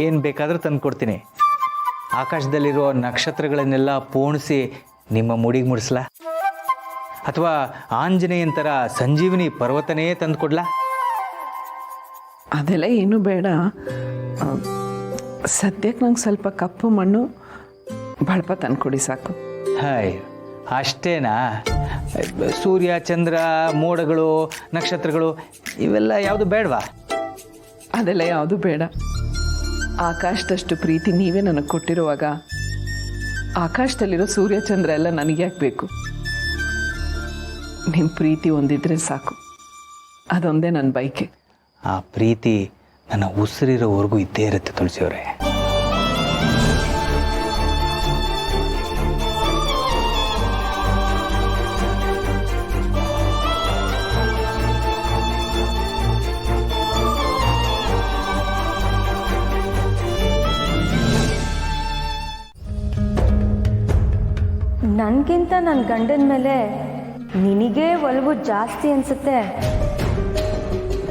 ಏನು ಬೇಕಾದರೂ ತಂದು ಕೊಡ್ತೀನಿ. ಆಕಾಶದಲ್ಲಿರೋ ನಕ್ಷತ್ರಗಳನ್ನೆಲ್ಲ ಪೋಣಿಸಿ ನಿಮ್ಮ ಮುಡಿಗೆ ಮುಡಿಸ್ಲಾ? ಅಥವಾ ಆಂಜನೇಯನ ಥರ ಸಂಜೀವಿನಿ ಪರ್ವತನೇ ತಂದು ಕೊಡ್ಲಾ? ಅದೆಲ್ಲ ಏನೂ ಬೇಡ. ಸದ್ಯಕ್ಕೆ ನಂಗೆ ಸ್ವಲ್ಪ ಕಪ್ಪು ಮಣ್ಣು ಬಳಪ ತಂದ್ಕೊಡಿ ಸಾಕು. ಹಾಯ್, ಅಷ್ಟೇನಾ? ಸೂರ್ಯ, ಚಂದ್ರ, ಮೋಡಗಳು, ನಕ್ಷತ್ರಗಳು ಇವೆಲ್ಲ ಯಾವುದು ಬೇಡವಾ? ಅದೆಲ್ಲ ಯಾವುದು ಬೇಡ. ಆಕಾಶದಷ್ಟು ಪ್ರೀತಿ ನೀವೇ ನನಗೆ ಕೊಟ್ಟಿರುವಾಗ ಆಕಾಶದಲ್ಲಿರೋ ಸೂರ್ಯ ಚಂದ್ರ ಎಲ್ಲ ನನಗೆ ಯಾಕೆ ಬೇಕು? ನಿಮ್ಮ ಪ್ರೀತಿ ಒಂದಿದ್ರೆ ಸಾಕು. ಅದೊಂದೇ ನನ್ನ ಬಯಕೆ. ಆ ಪ್ರೀತಿ ನನ್ನ ಉಸಿರಿರೋವರೆಗೂ ಇದ್ದೇ ಇರುತ್ತೆ ತುಳಸಿಯವರೇ. ನನಗಿಂತ ನನ್ನ ಗಂಡನ ಮೇಲೆ ನಿನಗೇ ಒಲವು ಜಾಸ್ತಿ ಅನಿಸುತ್ತೆ.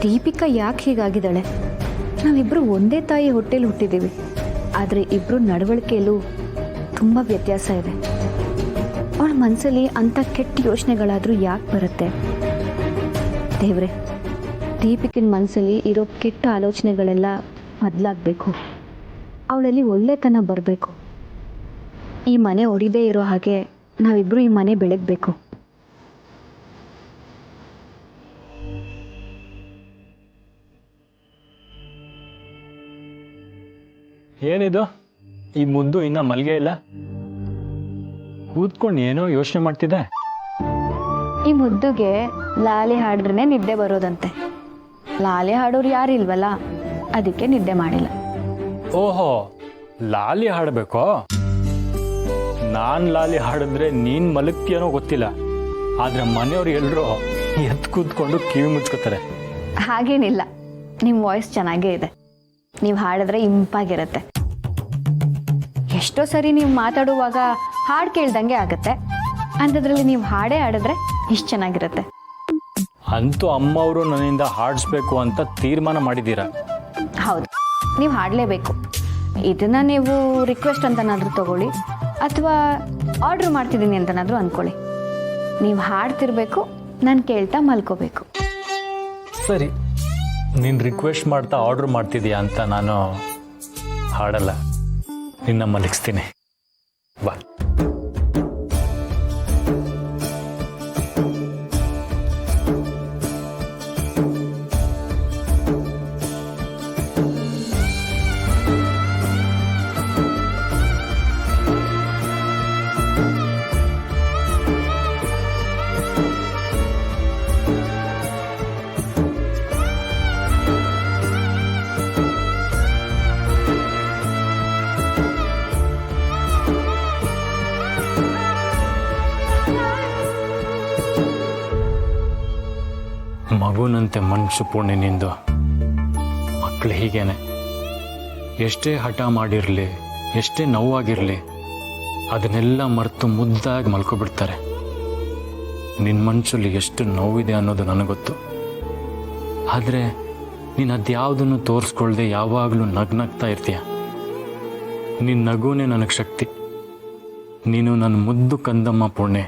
ದೀಪಿಕಾ ಯಾಕೆ ಹೀಗಾಗಿದ್ದಾಳೆ? ನಾವಿಬ್ಬರು ಒಂದೇ ತಾಯಿ ಹೊಟ್ಟೆಲಿ ಹುಟ್ಟಿದ್ದೀವಿ, ಆದರೆ ಇಬ್ಬರು ನಡವಳಿಕೆಯಲ್ಲೂ ತುಂಬ ವ್ಯತ್ಯಾಸ ಇದೆ. ಅವಳ ಮನಸ್ಸಲ್ಲಿ ಅಂಥ ಕೆಟ್ಟ ಯೋಚನೆಗಳಾದರೂ ಯಾಕೆ ಬರುತ್ತೆ? ದೇವ್ರೆ, ದೀಪಿಕಿನ ಮನಸ್ಸಲ್ಲಿ ಇರೋ ಕೆಟ್ಟ ಆಲೋಚನೆಗಳೆಲ್ಲ ಬದಲಾಗಬೇಕು. ಅವಳಲ್ಲಿ ಒಳ್ಳೆತನ ಬರಬೇಕು. ಈ ಮನೆ ಒಡಿದೇ ಇರೋ ಹಾಗೆ ನಾವಿಬ್ಬರು ಈ ಮನೆ ಬೆಳಗಬೇಕು. ಏನಿದು ಈ ಮುದ್ದು ಇನ್ನ ಮಲ್ಗೆ ಇಲ್ಲ? ಕೂತ್ಕೊಂಡು ಏನೋ ಯೋಚನೆ ಮಾಡ್ತಿದ್ದೆ. ಈ ಮುದ್ದುಗೆ ಲಾಲಿ ಹಾಡಿದ್ರೆ ನಿದ್ದೆ ಬರೋದಂತೆ. ಲಾಲಿ ಹಾಡೋರು ಯಾರು ಇಲ್ವಲ್ಲ, ಅದಕ್ಕೆ ನಿದ್ದೆ ಮಾಡಿಲ್ಲ. ಓಹೋ, ಲಾಲಿ ಹಾಡಬೇಕೋ? ನಾನು ಲಾಲಿ ಹಾಡಿದ್ರೆ ನೀನು ಮಲಗ್ತೀಯನೋ ಗೊತ್ತಿಲ್ಲ, ಆದ್ರೆ ಮನೆಯವ್ರು ಎಲ್ಲರೂ ಎತ್ತು ಕೂತ್ಕೊಂಡು ಕಿವಿ ಮುಚ್ಕೋತಾರೆ. ಹಾಗೇನಿಲ್ಲ, ನಿಮ್ಮ ವಾಯ್ಸ್ ಚೆನ್ನಾಗೇ ಇದೆ. ನೀವು ಹಾಡಿದ್ರೆ ಇಂಪಾಗಿರುತ್ತೆ. ಎಷ್ಟೋ ಸರಿ ನೀವು ಮಾತಾಡುವಾಗ ಹಾಡು ಕೇಳ್ದಂಗೆ ಆಗುತ್ತೆ, ಅಂಥದ್ರಲ್ಲಿ ನೀವು ಹಾಡೇ ಹಾಡಿದ್ರೆ ಇಷ್ಟು ಚೆನ್ನಾಗಿರುತ್ತೆ. ಅಂತೂ ಅಮ್ಮವರು ನನ್ನಿಂದ ಹಾಡಿಸ್ಬೇಕು ಅಂತ ತೀರ್ಮಾನ ಮಾಡಿದ್ದೀರಾ? ಹೌದು, ನೀವು ಹಾಡಲೇಬೇಕು. ಇದನ್ನ ನೀವು ರಿಕ್ವೆಸ್ಟ್ ಅಂತನಾದರೂ ತಗೊಳ್ಳಿ, ಅಥವಾ ಆರ್ಡ್ರ್ ಮಾಡ್ತಿದ್ದೀನಿ ಅಂತನಾದರೂ ಅಂದ್ಕೊಳ್ಳಿ. ನೀವು ಹಾಡ್ತಿರ್ಬೇಕು, ನಾನು ಕೇಳ್ತಾ ಮಲ್ಕೋಬೇಕು. ಸರಿ, ನೀನು ರಿಕ್ವೆಸ್ಟ್ ಮಾಡ್ತಾ ಆರ್ಡ್ರ್ ಮಾಡ್ತಿದ್ದೀಯಾ ಅಂತ ನಾನು ಹಾಡಲ್ಲ, ನಿನ್ನ ಮಲಗಿಸ್ತೀನಿ. ಬಾ. ಮಗುನಂತೆ ಮನುಷ್ಯ ಪುಣ್ಯ ನಿಂದು. ಮಕ್ಕಳು ಹೀಗೇನೆ, ಎಷ್ಟೇ ಹಠ ಮಾಡಿರಲಿ, ಎಷ್ಟೇ ನೋವಾಗಿರಲಿ, ಅದನ್ನೆಲ್ಲ ಮರೆತು ಮುದ್ದಾಗಿ ಮಲ್ಕೊಬಿಡ್ತಾರೆ. ನಿನ್ನ ಮನಸ್ಸಲ್ಲಿ ಎಷ್ಟು ನೋವಿದೆ ಅನ್ನೋದು ನನಗೆ ಗೊತ್ತು. ಆದರೆ ನೀನು ಅದ್ಯಾವುದನ್ನು ತೋರಿಸ್ಕೊಳ್ದೆ ಯಾವಾಗಲೂ ನಗ್ನಗ್ತಾ ಇರ್ತೀಯ. ನಿನ್ನ ನಗುನೇ ನನಗೆ ಶಕ್ತಿ. ನೀನು ನನ್ನ ಮುದ್ದು ಕಂದಮ್ಮ ಪುಣ್ಯ.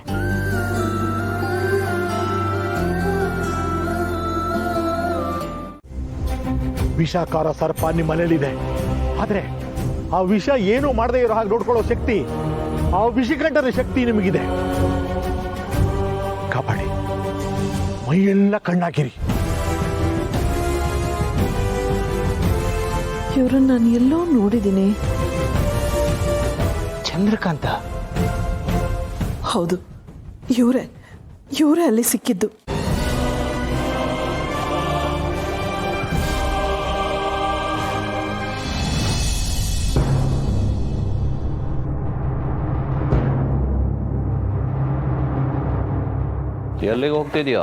ವಿಷಾಕಾರ ಸರ್ಪ ನಿಮ್ಮ ಮನೇಲಿದೆ, ಆದ್ರೆ ಆ ವಿಷ ಏನು ಮಾಡದೇ ಇರೋ ಹಾಗೆ ನೋಡ್ಕೊಳ್ಳೋ ಶಕ್ತಿ, ಆ ವಿಷಕಂಠದ ಶಕ್ತಿ ನಿಮಗಿದೆ. ಕಾಪಾಡಿ, ಮೈಯೆಲ್ಲ ಕಣ್ಣಾಕಿರಿ. ಇವ್ರನ್ನ ನಾನು ಎಲ್ಲೋ ನೋಡಿದ್ದೀನಿ. ಚಂದ್ರಕಾಂತ? ಹೌದು, ಇವರೇ ಅಲ್ಲಿ ಸಿಕ್ಕಿದ್ದು. ಎಲ್ಲಿಗೆ ಹೋಗ್ತಿದ್ಯೋ?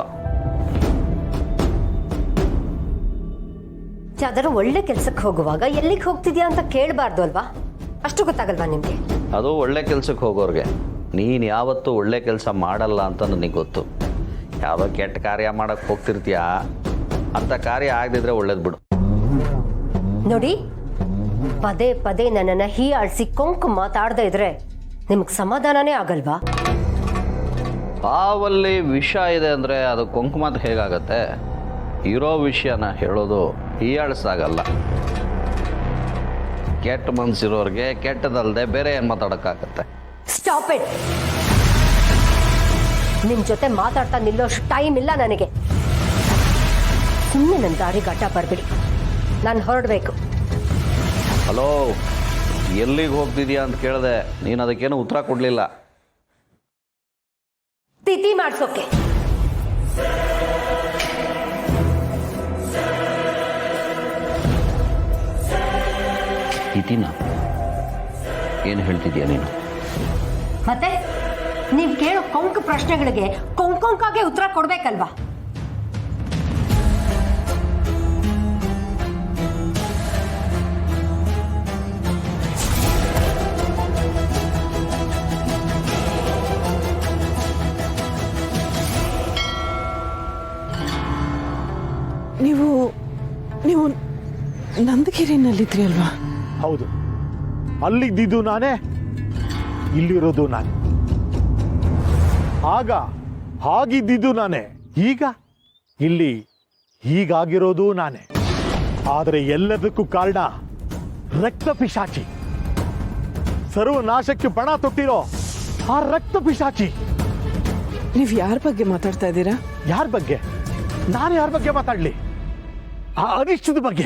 ಯಾವ್ದಾದ್ರು ಒಳ್ಳೆ ಕೆಲ್ಸಕ್ಕೆ ಹೋಗುವಾಗ ಎಲ್ಲಿಗೆ ಹೋಗ್ತಿದ್ಯಾ ಅಂತ ಕೇಳಬಾರ್ದು ಅಲ್ವಾ? ಅಷ್ಟು ಗೊತ್ತಾಗಲ್ವಾ ನಿಮಗೆ? ಅದು ಒಳ್ಳೆ ಕೆಲ್ಸಕ್ಕೆ ಹೋಗೋರಿಗೆ. ನೀನು ಯಾವತ್ತೂ ಒಳ್ಳೆ ಕೆಲಸ ಮಾಡಲ್ಲ ಅಂತ ನನಗೆ ಗೊತ್ತು. ಯಾವುದೋ ಕೆಟ್ಟ ಕಾರ್ಯ ಮಾಡಕ್ಕೆ ಹೋಗ್ತಿರ್ತೀಯ, ಅಂಥ ಕಾರ್ಯ ಆಗದಿದ್ರೆ ಒಳ್ಳೇದು ಬಿಡು. ನೋಡಿ, ಪದೇ ಪದೇ ನನ್ನನ್ನು ಹೀಯಾಳಿಸಿ ಕೊಂಕು ಮಾತಾಡದೇ ಇದ್ರೆ ನಿಮಗೆ ಸಮಾಧಾನನೇ ಆಗಲ್ವಾ? ಹಾವಲ್ಲಿ ವಿಷ ಇದೆ ಅಂದರೆ ಅದು ಕೊಂಕುಮತ್ ಹೇಗಾಗತ್ತೆ? ಇರೋ ವಿಷಯನ ಹೇಳೋದು ಹೀಯಾಳಿಸಾಗಲ್ಲ. ಕೆಟ್ಟ ಮನ್ಸಿರೋರಿಗೆ ಕೆಟ್ಟದಲ್ಲದೆ ಬೇರೆ ಏನು ಮಾತಾಡೋಕ್ಕಾಗತ್ತೆ? Stop it. ನಿಮ್ ಜೊತೆ ಮಾತಾಡ್ತಾ ನಿಲ್ಲೋಷ್ಟು ಟೈಮ್ ಇಲ್ಲ ನನಗೆ. ಸುಮ್ಮನೆ ನನ್ನ ದಾರಿ ಗಡ್ಡ ಬರ್ಬಿಡಿ, ನಾನು ಹೊರಡಬೇಕು. ಹಲೋ, ಎಲ್ಲಿಗೆ ಹೋಗ್ತಿದ್ಯಾ ಅಂತ ಕೇಳಿದೆ, ನೀನು ಅದಕ್ಕೇನು ಉತ್ತರ ಕೊಡಲಿಲ್ಲ. ತಿಥಿ ಮಾಡ್ಸೋಕೆ. ಇತಿನ ಏನು ಹೇಳ್ತಿದ್ಯಾ ನೀನು? ಮತ್ತೆ ನೀವು ಕೇಳೋ ಕೊಂಕು ಪ್ರಶ್ನೆಗಳಿಗೆ ಕೊಂಕಾಗೆ ಉತ್ತರ ಕೊಡ್ಬೇಕಲ್ವಾ? ನೀವು ನಂದಗಿರಿನಲ್ಲಿದ್ರಿ ಅಲ್ವಾ? ಹೌದು, ಅಲ್ಲಿದ್ದಿದ್ದು ನಾನೇ, ಇಲ್ಲಿರೋದು ನಾನೇ. ಆಗ ಹಾಗಿದ್ದಿದ್ದು ನಾನೇ, ಈಗ ಇಲ್ಲಿ ಹೀಗಾಗಿರೋದು ನಾನೇ. ಆದರೆ ಎಲ್ಲದಕ್ಕೂ ಕಾರಣ ರಕ್ತ ಪಿಶಾಚಿ, ಸರ್ವನಾಶಕ್ಕೆ ಪಣ ತೊಟ್ಟಿರೋ ಆ ರಕ್ತ ಪಿಶಾಚಿ. ನೀವು ಯಾರ ಬಗ್ಗೆ ಮಾತಾಡ್ತಾ ಇದ್ದೀರಾ? ಯಾರ ಬಗ್ಗೆ? ನಾನು ಯಾರ ಬಗ್ಗೆ ಮಾತಾಡ್ಲಿ? ಆ ಅನಿಷ್ಟದ ಬಗ್ಗೆ.